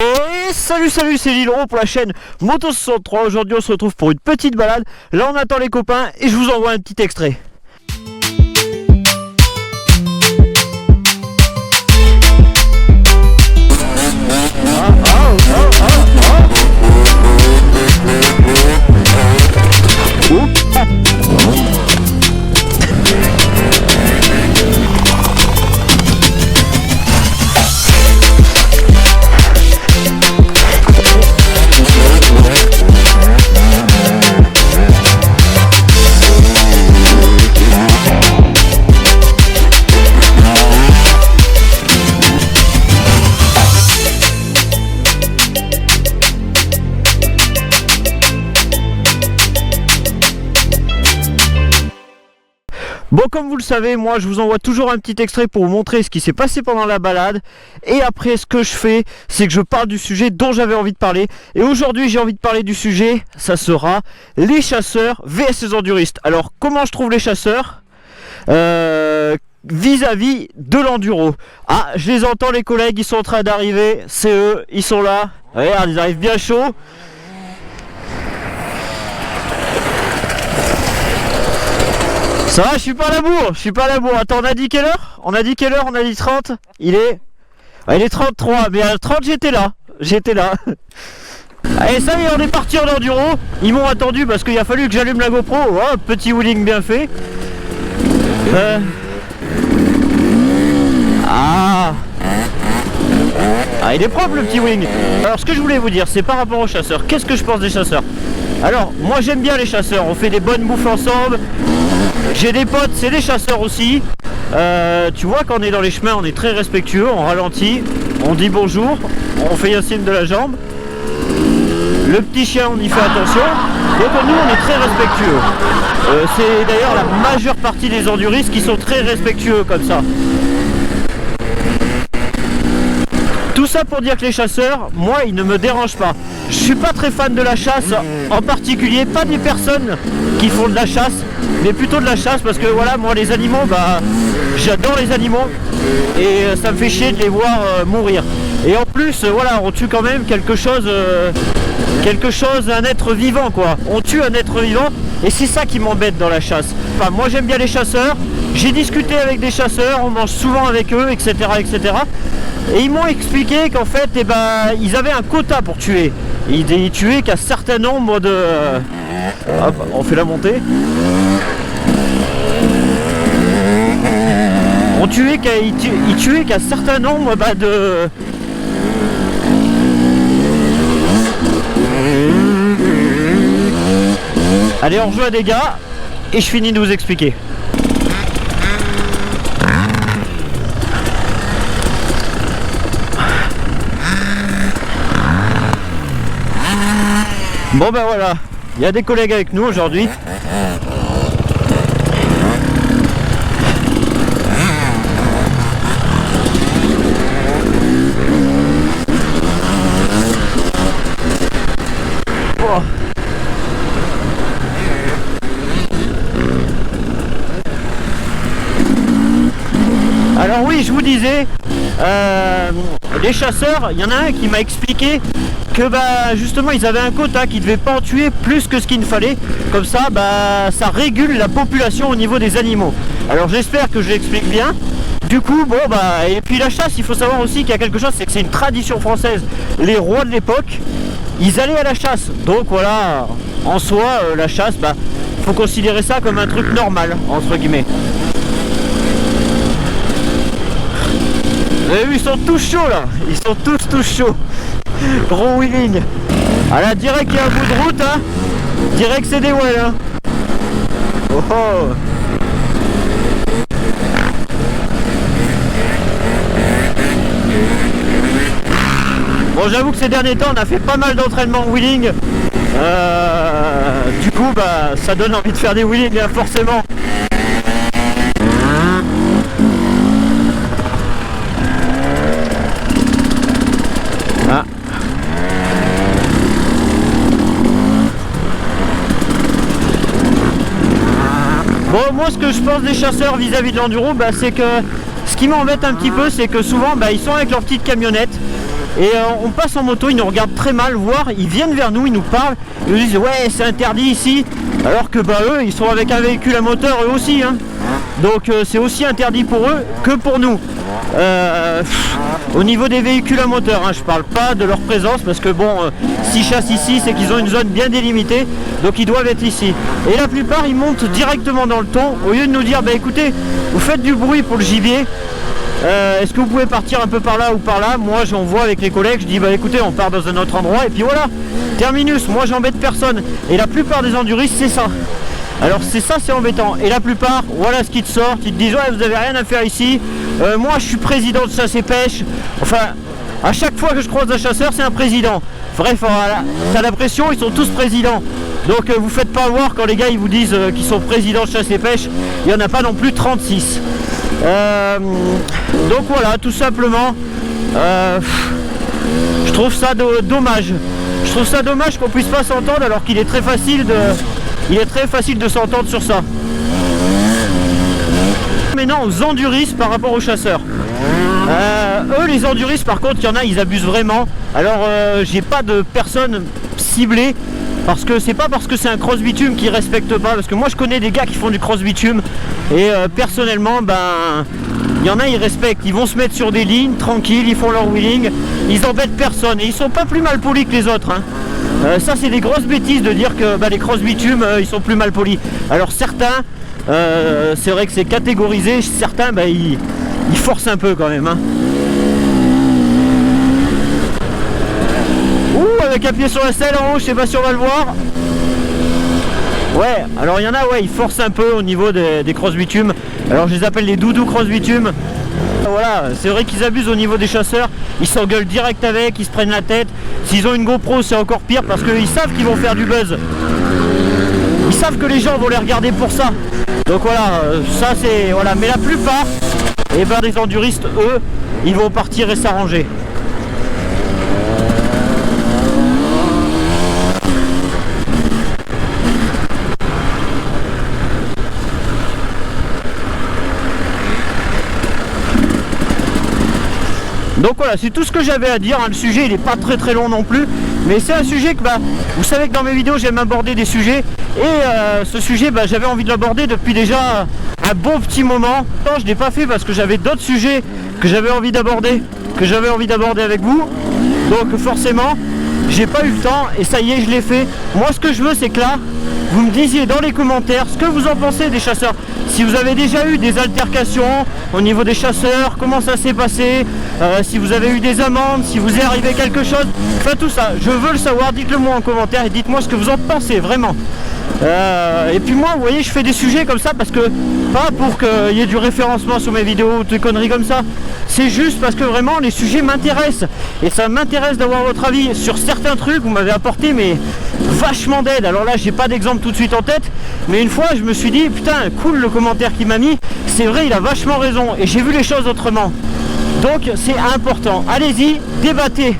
Et salut, c'est Lilro pour la chaîne Moto63. Aujourd'hui on se retrouve pour une petite balade. Là on attend les copains et je vous envoie un petit extrait. Bon, comme vous le savez, moi je vous envoie toujours un petit extrait pour vous montrer ce qui s'est passé pendant la balade. Et après, ce que je fais, c'est que je parle du sujet dont j'avais envie de parler. Et aujourd'hui, j'ai envie de parler du sujet, ça sera les chasseurs vs les enduristes. Alors, comment je trouve les chasseurs vis-à-vis de l'enduro? Ah, je les entends, les collègues, ils sont en train d'arriver. C'est eux, ils sont là. Regarde, ils arrivent bien chauds. Ça va, je suis pas à la bourre, Attends, on a dit quelle heure? On a dit 30. Il est 33, mais à 30 j'étais là. Allez, ça y est, on est parti en enduro. Ils m'ont attendu parce qu'il a fallu que j'allume la GoPro. Oh, petit wheeling bien fait. Ah, il est propre le petit wing. Alors ce que je voulais vous dire, c'est par rapport aux chasseurs. Qu'est-ce que je pense des chasseurs? Alors, moi j'aime bien les chasseurs, on fait des bonnes bouffes ensemble. J'ai des potes, c'est des chasseurs aussi. Tu vois, quand on est dans les chemins, on est très respectueux, on ralentit, on dit bonjour, on fait un signe de la jambe. Le petit chien, on y fait attention. Donc nous, on est très respectueux. C'est d'ailleurs la majeure partie des enduristes qui sont très respectueux comme ça. Tout ça pour dire que les chasseurs, moi, ils ne me dérangent pas. Je suis pas très fan de la chasse, en particulier pas des personnes qui font de la chasse, mais plutôt de la chasse parce que voilà, moi les animaux, bah j'adore les animaux et ça me fait chier de les voir mourir. Et en plus, voilà, on tue quand même quelque chose, un être vivant quoi. On tue un être vivant et c'est ça qui m'embête dans la chasse. Enfin, moi j'aime bien les chasseurs, j'ai discuté avec des chasseurs, on mange souvent avec eux, etc. Et ils m'ont expliqué qu'en fait, ils avaient un quota pour tuer. Ils tuaient qu'un certain nombre de... Hop, on fait la montée. Ils tuaient qu'un certain nombre de... Allez, on rejoint des gars et je finis de vous expliquer. Bon ben voilà, il y a des collègues avec nous aujourd'hui. Oh. Alors oui, je vous disais, les chasseurs, il y en a un qui m'a expliqué que justement ils avaient un quota, qu'ils ne devaient pas en tuer plus que ce qu'il ne fallait. Comme ça, ça régule la population au niveau des animaux. Alors j'espère que je l'explique bien. Du coup, bon et puis la chasse, il faut savoir aussi qu'il y a quelque chose, c'est que c'est une tradition française. Les rois de l'époque, ils allaient à la chasse. Donc voilà, en soi, la chasse, faut considérer ça comme un truc normal, entre guillemets. Vous avez vu, ils sont tous chauds là, ils sont tous chauds. Gros wheeling. Ah là, direct qu'il y a un bout de route, hein. Direct c'est des wells, hein. Oh oh. Bon, j'avoue que ces derniers temps on a fait pas mal d'entraînement wheeling. Du coup ça donne envie de faire des wheelings, hein, forcément. Ah. Bon, moi ce que je pense des chasseurs vis-à-vis de l'enduro, c'est que ce qui m'embête un petit peu, c'est que souvent ils sont avec leur petite camionnette et on passe en moto, ils nous regardent très mal, voire ils viennent vers nous, ils nous parlent, ils nous disent ouais c'est interdit ici, alors que bah eux ils sont avec un véhicule à moteur eux aussi, hein. Donc c'est aussi interdit pour eux que pour nous. Au niveau des véhicules à moteur, hein, je parle pas de leur présence parce que bon, s'ils chassent ici c'est qu'ils ont une zone bien délimitée, donc ils doivent être ici. Et la plupart ils montent directement dans le ton au lieu de nous dire bah écoutez, vous faites du bruit pour le gibier, est-ce que vous pouvez partir un peu par là ou par là. Moi j'envoie avec les collègues, je dis bah écoutez on part dans un autre endroit et puis voilà, terminus, moi j'embête personne. Et la plupart des enduristes c'est ça. Alors c'est ça, c'est embêtant. Et la plupart, voilà ce qui te sort, ils te disent ouais vous avez rien à faire ici, moi je suis président de chasse et pêche. Enfin, à chaque fois que je croise un chasseur c'est un président. Bref, voilà, t'as l'impression ils sont tous présidents. Donc vous faites pas voir quand les gars ils vous disent qu'ils sont présidents de chasse et pêche, il n'y en a pas non plus 36. Donc voilà, tout simplement, je trouve ça dommage. Je trouve ça dommage qu'on puisse pas s'entendre alors qu'il est très facile de s'entendre sur ça. Maintenant aux enduristes par rapport aux chasseurs. Eux les enduristes par contre, il y en a, ils abusent vraiment. Alors j'ai pas de personnes ciblées parce que c'est pas parce que c'est un cross bitume qu'ils respectent pas, parce que moi je connais des gars qui font du cross bitume et personnellement ben il y en a ils respectent, ils vont se mettre sur des lignes tranquilles, ils font leur wheeling, ils embêtent personne et ils sont pas plus mal polis que les autres, hein. Ça c'est des grosses bêtises de dire que bah, les cross bitume ils sont plus mal polis. Alors certains c'est vrai que c'est catégorisé, certains bah, ils forcent un peu quand même, hein. Ouh, avec un pied sur la selle en haut, je sais pas si on va le voir. Ouais, alors il y en a, ouais, ils forcent un peu au niveau des cross bitume. Alors je les appelle les doudous cross bitume. Voilà, c'est vrai qu'ils abusent au niveau des chasseurs, ils s'engueulent direct avec, ils se prennent la tête. S'ils ont une GoPro c'est encore pire parce qu'ils savent qu'ils vont faire du buzz. Ils savent que les gens vont les regarder pour ça. Donc voilà, ça c'est... Voilà, mais la plupart, et ben des enduristes, eux, ils vont partir et s'arranger. Donc voilà, c'est tout ce que j'avais à dire, hein. Le sujet il n'est pas très long non plus, mais c'est un sujet que bah, vous savez que dans mes vidéos j'aime aborder des sujets, et ce sujet bah, j'avais envie de l'aborder depuis déjà un bon petit moment. Non, je ne l'ai pas fait parce que j'avais d'autres sujets que j'avais envie d'aborder, avec vous, donc forcément j'ai pas eu le temps et ça y est je l'ai fait. Moi ce que je veux c'est que là vous me disiez dans les commentaires ce que vous en pensez des chasseurs. Si vous avez déjà eu des altercations au niveau des chasseurs, comment ça s'est passé, si vous avez eu des amendes, si vous est arrivé quelque chose, enfin tout ça, je veux le savoir, dites-le moi en commentaire et dites-moi ce que vous en pensez vraiment. Et puis moi vous voyez je fais des sujets comme ça parce que pas pour qu'il y ait du référencement sur mes vidéos ou des conneries comme ça, c'est juste parce que vraiment les sujets m'intéressent et ça m'intéresse d'avoir votre avis sur certains trucs. Vous m'avez apporté mais vachement d'aide. Alors là j'ai pas d'exemple tout de suite en tête, mais une fois je me suis dit putain cool le commentaire qu'il m'a mis, c'est vrai il a vachement raison et j'ai vu les choses autrement, donc c'est important. Allez-y, débattez.